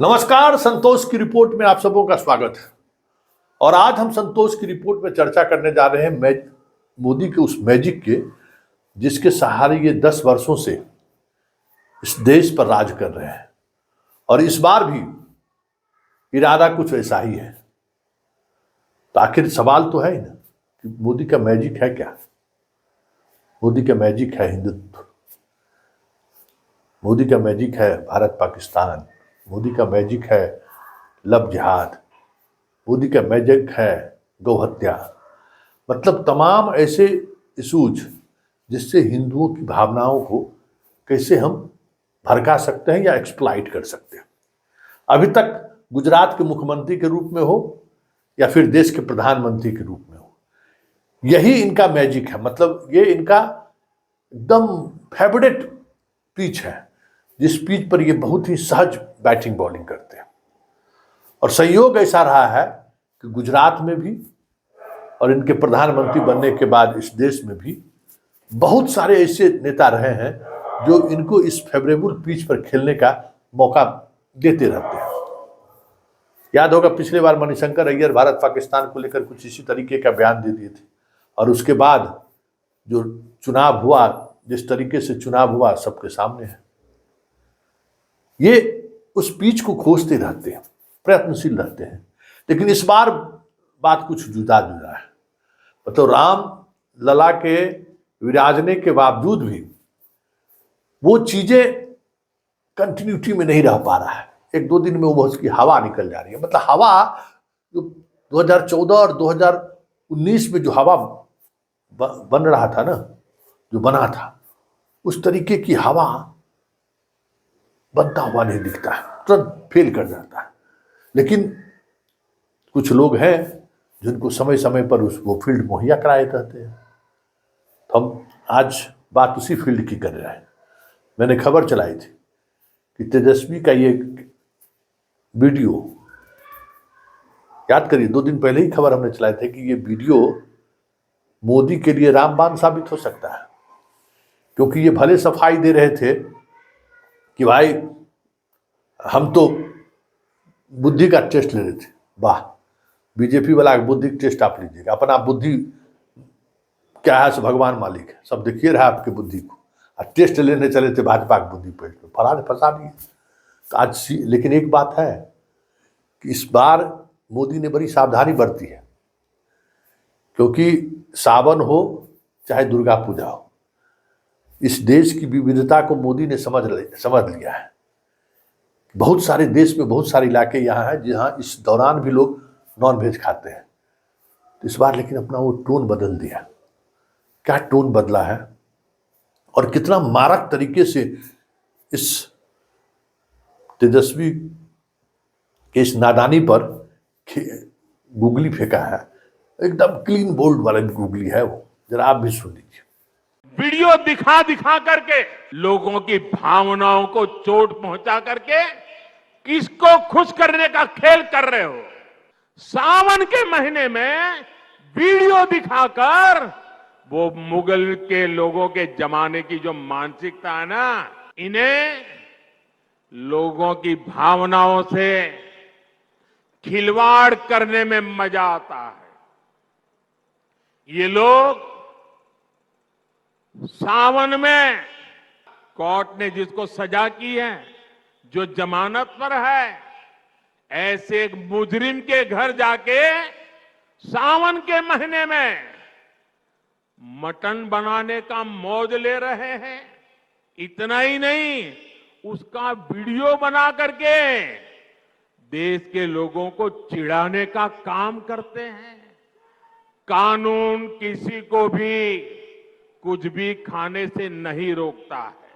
नमस्कार, संतोष की रिपोर्ट में आप सबों का स्वागत है। और आज हम संतोष की रिपोर्ट में चर्चा करने जा रहे हैं मोदी के उस मैजिक के जिसके सहारे ये 10 वर्षों से इस देश पर राज कर रहे हैं। और इस बार भी इरादा कुछ ऐसा ही है। तो आखिर सवाल तो है ही ना कि मोदी का मैजिक है क्या। मोदी का मैजिक है हिंदुत्व, मोदी का मैजिक है भारत पाकिस्तान, मोदी का मैजिक है लव जिहाद, मोदी का मैजिक है गौहत्या। मतलब तमाम ऐसे इशूज जिससे हिंदुओं की भावनाओं को कैसे हम भड़का सकते हैं या एक्सप्लॉइट कर सकते हैं। अभी तक गुजरात के मुख्यमंत्री के रूप में हो या फिर देश के प्रधानमंत्री के रूप में हो, यही इनका मैजिक है। मतलब ये इनका एकदम फेवरेट पिच है, जिस पिच पर ये बहुत ही सहज बैटिंग बॉलिंग करते हैं। और संयोग ऐसा रहा है कि गुजरात में भी और इनके प्रधानमंत्री बनने के बाद इस देश में भी बहुत सारे ऐसे नेता रहे हैं जो इनको इस फेवरेबल पिच पर खेलने का मौका देते रहते हैं। याद होगा पिछले बार मणिशंकर अय्यर भारत पाकिस्तान को लेकर कुछ इसी तरीके का बयान दे दिए थे, और उसके बाद जो चुनाव हुआ, जिस तरीके से चुनाव हुआ सबके सामने है। ये उस पिच को खोजते रहते हैं, प्रयत्नशील रहते हैं। लेकिन इस बार बात कुछ जुदा जुदा है। मतलब राम लला के विराजने के बावजूद भी वो चीजें कंटिन्यूटी में नहीं रह पा रहा है। एक दो दिन में वो उसकी हवा निकल जा रही है। मतलब हवा जो 2014 और 2019 में जो हवा बन रहा था ना, जो बना था, उस तरीके की हवा बनता हुआ नहीं दिखता है, तुरंत फेल कर जाता है। लेकिन कुछ लोग हैं जिनको समय समय पर वो फील्ड मुहैया कराए रहते हैं। तो हम आज बात उसी फील्ड की कर रहे हैं। मैंने खबर चलाई थी कि तेजस्वी का ये वीडियो, याद करिए 2 दिन पहले ही खबर हमने चलाई थी कि ये वीडियो मोदी के लिए रामबाण साबित हो सकता है। क्योंकि ये भले सफाई दे रहे थे कि भाई हम तो बुद्धि का टेस्ट ले रहे थे। वाह, बीजेपी वाला बुद्धि टेस्ट आप लीजिएगा। अपना बुद्धि क्या है सो भगवान मालिक है, सब देखिए रहा आपके बुद्धि को। और टेस्ट लेने चले थे भाजपा की बुद्धि पेट में, फंसा दिए। तो आज लेकिन एक बात है कि इस बार मोदी ने बड़ी सावधानी बरती है। क्योंकि सावन हो चाहे दुर्गा पूजा हो, इस देश की विविधता को मोदी ने समझ लिया है। बहुत सारे देश में बहुत सारे इलाके यहाँ हैं जहाँ इस दौरान भी लोग नॉन वेज खाते हैं। तो इस बार लेकिन अपना वो टोन बदल दिया। क्या टोन बदला है और कितना मारक तरीके से इस तेजस्वी के इस नादानी पर गुगली फेंका है। एकदम क्लीन बोल्ड वाला गुगली है वो, जरा आप भी सुन लीजिए। वीडियो दिखा दिखा करके लोगों की भावनाओं को चोट पहुंचा करके किसको खुश करने का खेल कर रहे हो। सावन के महीने में वीडियो दिखाकर वो मुगल के लोगों के जमाने की जो मानसिकता है ना, इन्हें लोगों की भावनाओं से खिलवाड़ करने में मजा आता है। ये लोग सावन में कोर्ट ने जिसको सजा की है, जो जमानत पर है, ऐसे एक मुजरिम के घर जाके सावन के महीने में मटन बनाने का मौज ले रहे हैं। इतना ही नहीं, उसका वीडियो बना करके देश के लोगों को चिढ़ाने का काम करते हैं। कानून किसी को भी कुछ भी खाने से नहीं रोकता है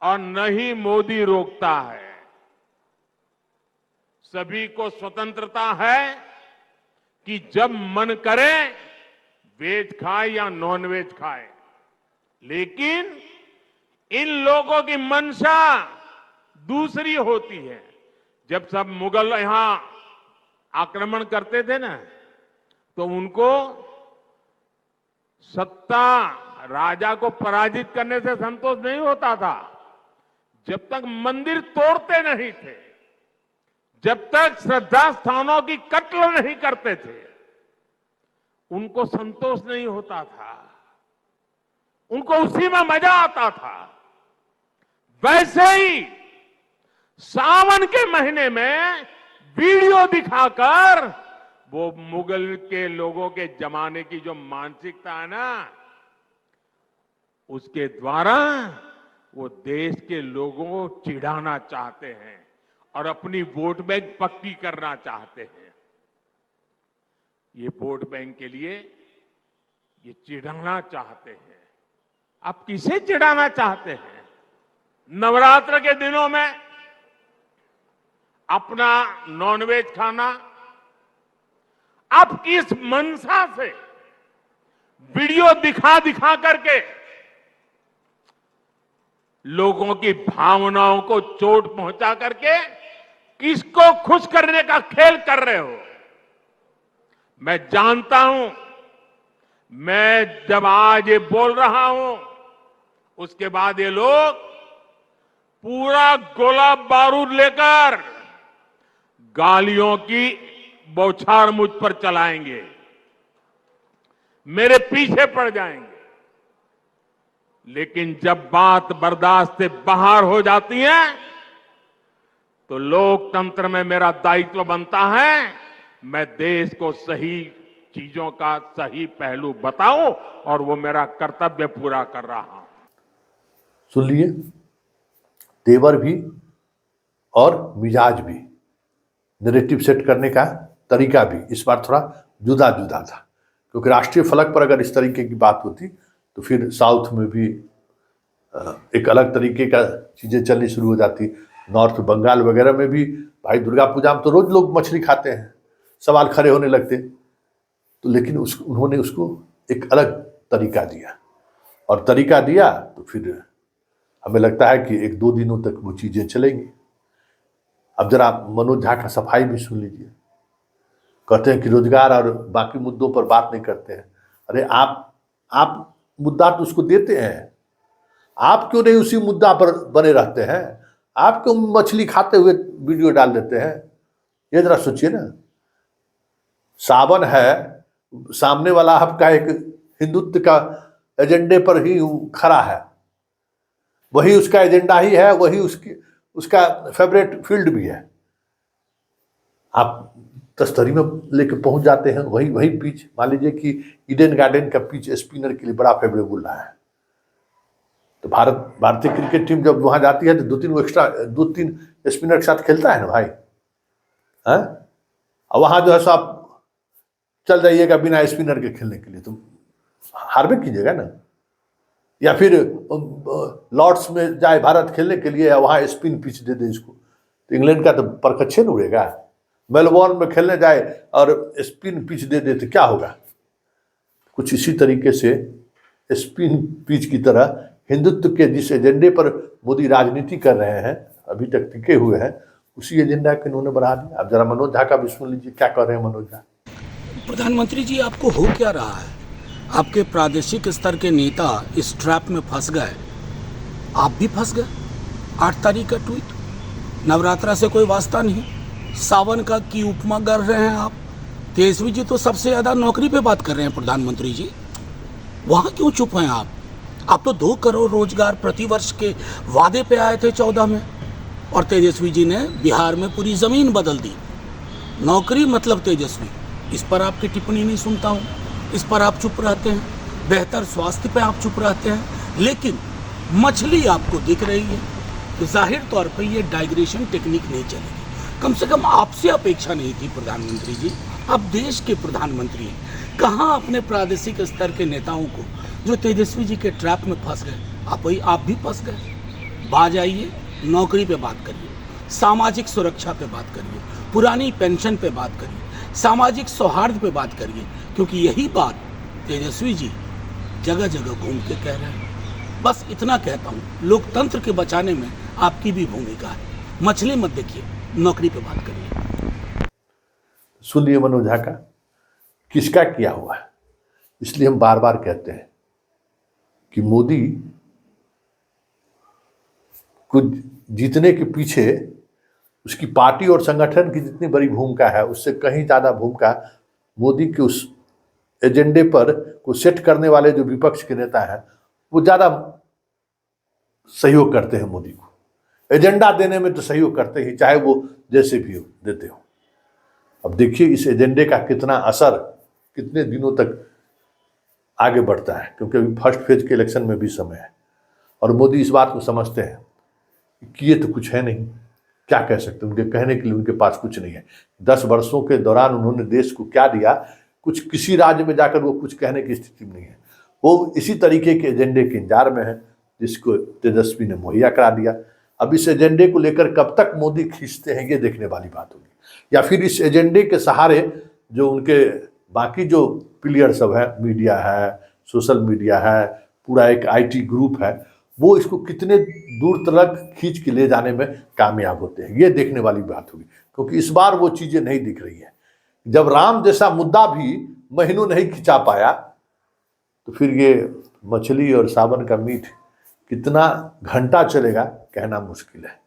और न ही मोदी रोकता है। सभी को स्वतंत्रता है कि जब मन करे वेज खाए या नॉन वेज खाए। लेकिन इन लोगों की मंशा दूसरी होती है। जब सब मुगल यहां आक्रमण करते थे ना, तो उनको सत्ता राजा को पराजित करने से संतोष नहीं होता था, जब तक मंदिर तोड़ते नहीं थे। जब तक श्रद्धा स्थानों की कत्ल नहीं करते थे, उनको संतोष नहीं होता था, उनको उसी में मजा आता था। वैसे ही सावन के महीने में वीडियो दिखाकर वो मुगल के लोगों के जमाने की जो मानसिकता है ना, उसके द्वारा वो देश के लोगों को चिढ़ाना चाहते हैं और अपनी वोट बैंक पक्की करना चाहते हैं। ये वोट बैंक के लिए ये चिढ़ाना चाहते हैं। आप किसे चिढ़ाना चाहते हैं? नवरात्र के दिनों में अपना नॉनवेज खाना, आप किस मनसा से वीडियो दिखा दिखा करके लोगों की भावनाओं को चोट पहुंचा करके किसको खुश करने का खेल कर रहे हो? मैं जानता हूं, मैं जब आज ये बोल रहा हूं, उसके बाद ये लोग पूरा गोला बारूद लेकर गालियों की बौछार मुझ पर चलाएंगे, मेरे पीछे पड़ जाएंगे। लेकिन जब बात बर्दाश्त से बाहर हो जाती है तो लोकतंत्र में मेरा दायित्व बनता है, मैं देश को सही चीजों का सही पहलू बताऊं और वो मेरा कर्तव्य पूरा कर रहा हूं। सुन लिए, तेवर भी और मिजाज भी, नैरेटिव सेट करने का तरीका भी इस बार थोड़ा जुदा जुदा था, क्योंकि राष्ट्रीय फलक पर अगर इस तरीके की बात होती तो फिर साउथ में भी एक अलग तरीके का चीज़ें चलनी शुरू हो जाती। नॉर्थ बंगाल वगैरह में भी भाई दुर्गा पूजा में तो रोज लोग मछली खाते हैं, सवाल खड़े होने लगते। तो लेकिन उन्होंने उसको एक अलग तरीका दिया, और तरीका दिया तो फिर हमें लगता है कि 1-2 दिनों तक वो चीज़ें चलेंगी। अब जरा मनोज झा का सफाई भी सुन लीजिए। कहते हैं कि रोजगार और बाकी मुद्दों पर बात नहीं करते हैं। अरे आप मुद्दा तो उसको देते हैं, आप क्यों नहीं उसी मुद्दा पर बने रहते हैं? आप क्यों मछली खाते हुए वीडियो डाल देते हैं? ये जरा सोचिए ना। सावन है, सामने वाला आपका एक हिंदुत्व का एजेंडे पर ही खड़ा है, वही उसका एजेंडा ही है, वही उसका फेवरेट फील्ड भी है। आप तस्तरी में लेके पहुंच जाते हैं, वही पिच, मान लीजिए कि ईडन गार्डन का पिच स्पिनर के लिए बड़ा फेवरेबल रहा है। तो भारतीय क्रिकेट टीम जब वहां जाती है तो 2-3 स्पिनर के साथ खेलता है ना भाई, है? और वहां जो है सो आप चल जाइएगा बिना स्पिनर के खेलने के लिए, तो हार्वेक कीजिएगा ना। या फिर लॉर्ड्स में जाए भारत खेलने के लिए, वहां स्पिन पिच दे दे इसको, तो इंग्लैंड का तो परखच्छे न उड़ेगा। मेलबोर्न में खेलने जाए और स्पिन पिच दे दे तो क्या होगा? कुछ इसी तरीके से स्पिन पिच की तरह हिंदुत्व के जिस एजेंडे पर मोदी राजनीति कर रहे हैं, अभी तक टिके हुए हैं, उसी एजेंडा को इन्होंने बढ़ा दिया। अब जरा मनोज झा का भी सुन लीजिए, क्या कर रहे हैं मनोज झा। प्रधानमंत्री जी, आपको हो क्या रहा है? आपके प्रादेशिक स्तर के नेता इस ट्रैप में फंस गए, आप भी फंस गए। 8 तारीख का ट्वीट, नवरात्रा से कोई वास्ता नहीं, सावन का की उपमा कर रहे हैं आप। तेजस्वी जी तो सबसे ज़्यादा नौकरी पे बात कर रहे हैं प्रधानमंत्री जी, वहाँ क्यों चुप हैं आप? आप तो 2 करोड़ रोजगार प्रतिवर्ष के वादे पे आए थे 14 में, और तेजस्वी जी ने बिहार में पूरी ज़मीन बदल दी। नौकरी मतलब तेजस्वी, इस पर आपकी टिप्पणी नहीं सुनता हूँ, इस पर आप चुप रहते हैं। बेहतर स्वास्थ्य पे आप चुप रहते हैं, लेकिन मछली आपको दिख रही है, तो जाहिर तौर पे ये डाइग्रेशन टेक्निक नहीं चलेगी। कम से कम आपसे अपेक्षा नहीं थी प्रधानमंत्री जी, आप देश के प्रधानमंत्री हैं। कहाँ अपने प्रादेशिक स्तर के नेताओं को जो तेजस्वी जी के ट्रैप में फंस गए, आप भी फंस गए। बाज आइए, नौकरी पे बात करिए, सामाजिक सुरक्षा पे बात करिए, पुरानी पेंशन पे बात करिए, सामाजिक सौहार्द पे बात करिए, क्योंकि यही बात तेजस्वी जी जगह जगह घूम के कह रहे हैं। बस इतना कहता हूँ, लोकतंत्र के बचाने में आपकी भी भूमिका है। मछली मत देखिए, नौकरी पे बात करिए। सुन लिए मनोज झा का, किसका किया हुआ है। इसलिए हम बार बार कहते हैं कि मोदी को जीतने के पीछे उसकी पार्टी और संगठन की जितनी बड़ी भूमिका है उससे कहीं ज़्यादा भूमिका मोदी के उस एजेंडे पर को सेट करने वाले जो विपक्ष के नेता हैं वो ज़्यादा सहयोग करते हैं मोदी को। एजेंडा देने में तो सहयोग करते ही, चाहे वो जैसे भी हो देते हो। अब देखिए इस एजेंडे का कितना असर कितने दिनों तक आगे बढ़ता है, क्योंकि अभी फर्स्ट फेज के इलेक्शन में भी समय है और मोदी इस बात को समझते हैं कि ये तो कुछ है नहीं, क्या कह सकते, उनके कहने के लिए उनके पास कुछ नहीं है। 10 वर्षों के दौरान उन्होंने देश को क्या दिया, कुछ किसी राज्य में जाकर वो कुछ कहने की स्थिति में नहीं है। वो इसी तरीके के एजेंडे के इंतजार में है जिसको तेजस्वी ने मुहैया करा दिया। अब इस एजेंडे को लेकर कब तक मोदी खींचते हैं ये देखने वाली बात होगी, या फिर इस एजेंडे के सहारे जो उनके बाकी जो प्लेयर सब है, मीडिया है, सोशल मीडिया है, पूरा एक IT ग्रुप है, वो इसको कितने दूर तक खींच के ले जाने में कामयाब होते हैं ये देखने वाली बात होगी। क्योंकि इस बार वो चीज़ें नहीं दिख रही है। जब राम जैसा मुद्दा भी महीनों नहीं खिंचा पाया तो फिर ये मछली और सावन का मीट कितना घंटा चलेगा कहना मुश्किल है।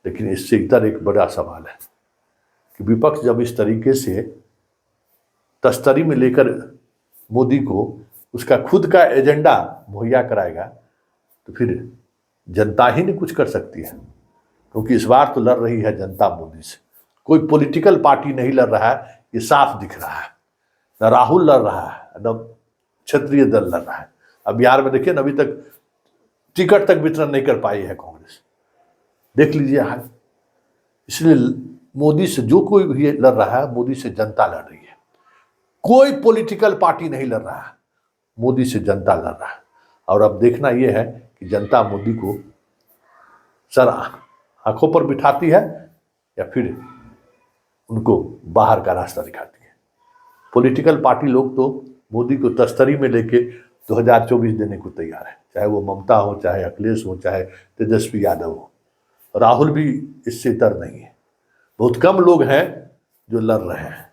लेकिन इससे इतर एक बड़ा सवाल है कि विपक्ष जब इस तरीके से तस्तरी में लेकर मोदी को उसका खुद का एजेंडा मुहैया कराएगा तो फिर जनता ही नहीं कुछ कर सकती है। क्योंकि इस बार तो लड़ रही है जनता मोदी से, कोई पॉलिटिकल पार्टी नहीं लड़ रहा है, ये साफ दिख रहा है। न राहुल लड़ रहा है, न क्षेत्रीय दल लड़ रहा है। अब बिहार में देखिए न, अभी तक टिकट तक वितरण नहीं कर पाई है कांग्रेस, देख लीजिए हाल। इसलिए मोदी से जो कोई भी लड़ रहा है, मोदी से जनता लड़ रही है। कोई पॉलिटिकल पार्टी नहीं लड़ रहा है, मोदी से जनता लड़ रहा है। और अब देखना यह है कि जनता मोदी को सर आंखों पर बिठाती है या फिर उनको बाहर का रास्ता दिखाती है। पॉलिटिकल पार्टी लोग तो मोदी को तस्तरी में लेके 2024 देने को तैयार है, चाहे वो ममता हो, चाहे अखिलेश हो, चाहे तेजस्वी यादव हो। राहुल भी इससे इतर नहीं है। बहुत कम लोग हैं जो लड़ रहे हैं।